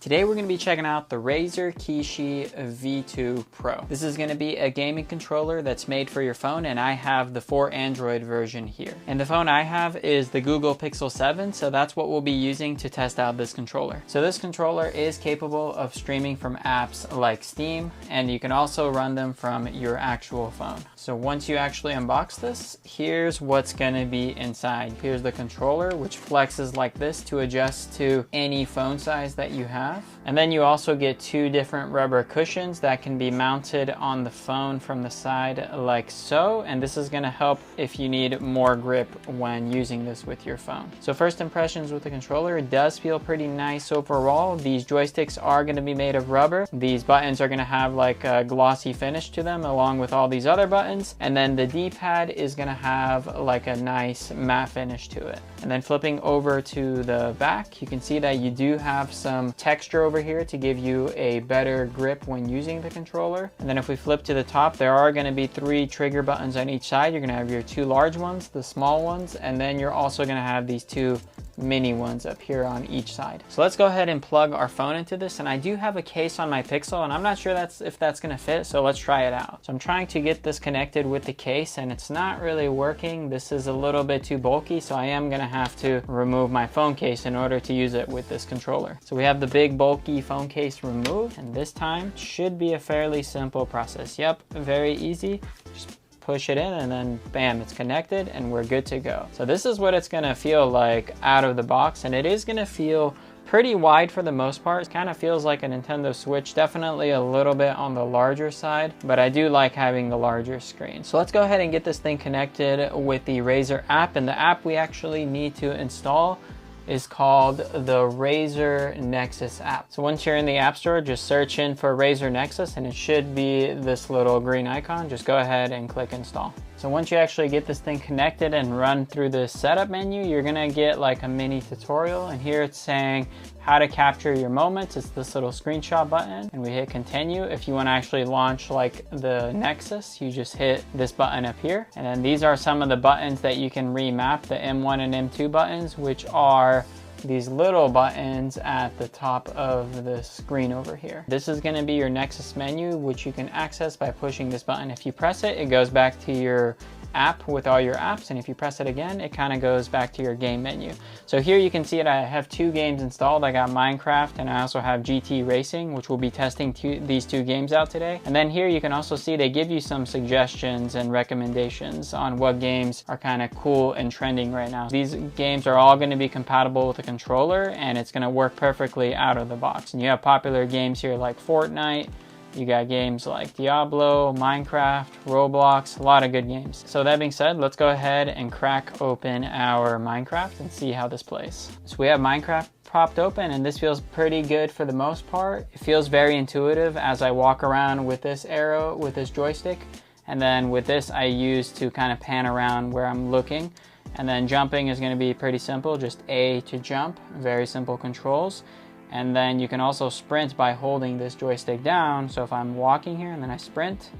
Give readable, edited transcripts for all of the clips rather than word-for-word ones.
Today we're going to be checking out the Razer Kishi V2 Pro. This is going to be a gaming controller that's made for your phone, and I have the for Android version here. And the phone I have is the Google Pixel 7, so that's what we'll be using to test out this controller. So this controller is capable of streaming from apps like Steam, and you can also run them from your actual phone. So once you actually unbox this, here's what's going to be inside. Here's the controller, which flexes like this to adjust to any phone size that you have. And then you also get two different rubber cushions that can be mounted on the phone from the side like so. And this is going to help if you need more grip when using this with your phone. So first impressions with the controller, it does feel pretty nice overall. These joysticks are going to be made of rubber. These buttons are going to have like a glossy finish to them along with all these other buttons. And then the D-pad is going to have like a nice matte finish to it. And then flipping over to the back, you can see that you do have some texture over here to give you a better grip when using the controller. And then if we flip to the top, there are going to be 3 trigger buttons on each side. You're going to have your 2 large ones, the small ones, and then you're also going to have these 2 mini ones up here on each side. So let's go ahead and plug our phone into this. And I do have a case on my Pixel, and I'm not sure if that's going to fit, so let's try it out. So I'm trying to get this connected with the case, and it's not really working. This is a little bit too bulky, so I am going to have to remove my phone case in order to use it with this controller. So we have the big bulky phone case removed, and this time should be a fairly simple process. Yep, very easy. Just push it in and then bam, it's connected and we're good to go. So this is what it's going to feel like out of the box, and it is going to feel pretty wide for the most part. It kind of feels like a Nintendo Switch, definitely a little bit on the larger side, but I do like having the larger screen. So let's go ahead and get this thing connected with the Razer app, and the app we actually need to install is called the Razer Nexus app. So once you're in the App Store, just search in for Razer Nexus and it should be this little green icon. Just go ahead and click install. So once you actually get this thing connected and run through the setup menu, you're gonna get like a mini tutorial, and here it's saying how to capture your moments. It's this little screenshot button, and we hit continue. If you want to actually launch like the Nexus, you just hit this button up here, and then these are some of the buttons that you can remap, the M1 and M2 buttons, which are these little buttons at the top of the screen over here. This is going to be your Nexus menu, which you can access by pushing this button. If you press it, it goes back to your app with all your apps, and if you press it again, it kind of goes back to your game menu. So here you can see it, I have 2 games installed. I got Minecraft and I also have GT Racing, which we'll be testing these 2 games out today. And then here you can also see they give you some suggestions and recommendations on what games are kind of cool and trending right now. These games are all going to be compatible with the controller, and it's going to work perfectly out of the box. And you have popular games here like Fortnite. You got games like Diablo, Minecraft, Roblox, a lot of good games. So that being said, let's go ahead and crack open our Minecraft and see how this plays. So we have Minecraft propped open, and this feels pretty good for the most part. It feels very intuitive as I walk around with this arrow, with this joystick. And then with this, I use to kind of pan around where I'm looking. And then jumping is going to be pretty simple, just A to jump, very simple controls. And then you can also sprint by holding this joystick down. So if I'm walking here and then I sprint,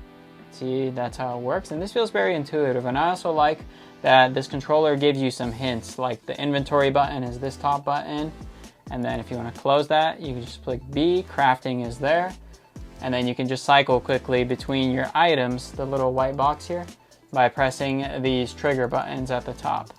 see, that's how it works. And this feels very intuitive. And I also like that this controller gives you some hints, like the inventory button is this top button. And then if you want to close that, you can just click B, crafting is there. And then you can just cycle quickly between your items, the little white box here, by pressing these trigger buttons at the top.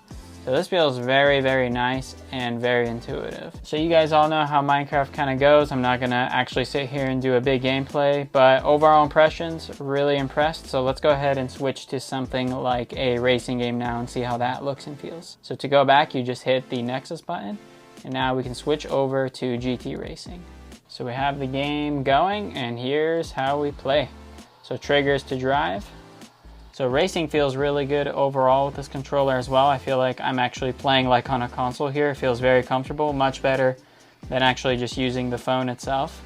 So this feels very, very nice and very intuitive. So you guys all know how Minecraft kind of goes. I'm not gonna actually sit here and do a big gameplay, but overall impressions, really impressed. So let's go ahead and switch to something like a racing game now and see how that looks and feels. So to go back, you just hit the Nexus button, and now we can switch over to GT Racing. So we have the game going, and here's how we play. So triggers to drive. So racing feels really good overall with this controller as well. I feel like I'm actually playing like on a console here. It feels very comfortable, much better than actually just using the phone itself.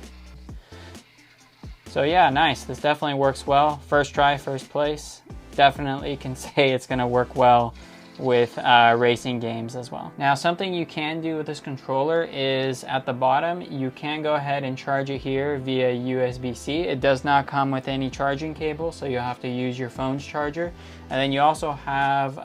So yeah, nice. This definitely works well. First try, first place. Definitely can say it's gonna work well with racing games as well. Now, something you can do with this controller is at the bottom, you can go ahead and charge it here via USB-C. It does not come with any charging cable, so you'll have to use your phone's charger. And then you also have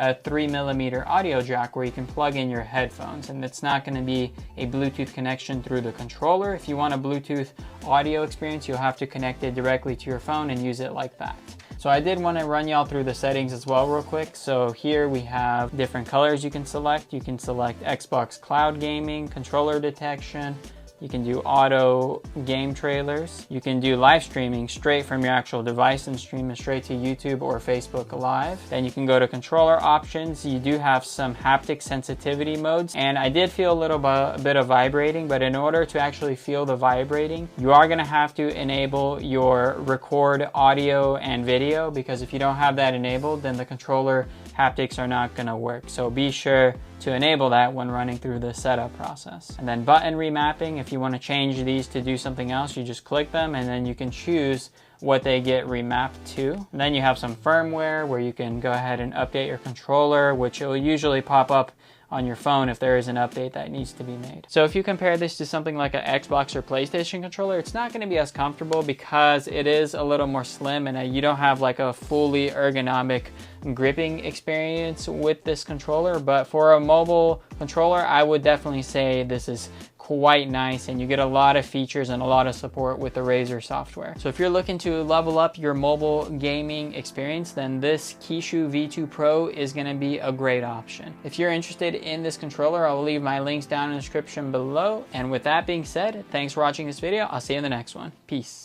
a 3mm audio jack where you can plug in your headphones, and it's not going to be a Bluetooth connection through the controller. If you want a Bluetooth audio experience, you'll have to connect it directly to your phone and use it like that. So I did want to run y'all through the settings as well real quick. So here we have different colors you can select. You can select Xbox Cloud Gaming, controller detection. You can do auto game trailers. You can do live streaming straight from your actual device and stream it straight to YouTube or Facebook Live. Then you can go to controller options. You do have some haptic sensitivity modes, and I did feel a bit of vibrating, but in order to actually feel the vibrating, you are gonna have to enable your record audio and video, because if you don't have that enabled, then the controller haptics are not gonna work. So be sure to enable that when running through the setup process. And then button remapping, if you want to change these to do something else, you just click them and then you can choose what they get remapped to. And then you have some firmware where you can go ahead and update your controller, which will usually pop up on your phone if there is an update that needs to be made. So if you compare this to something like an Xbox or PlayStation controller, it's not going to be as comfortable because it is a little more slim and you don't have like a fully ergonomic gripping experience with this controller. But for a mobile controller, I would definitely say this is quite nice, and you get a lot of features and a lot of support with the Razer software. So if you're looking to level up your mobile gaming experience, then this Kishi V2 Pro is going to be a great option. If you're interested in this controller, I'll leave my links down in the description below. And with that being said, thanks for watching this video. I'll see you in the next one. Peace.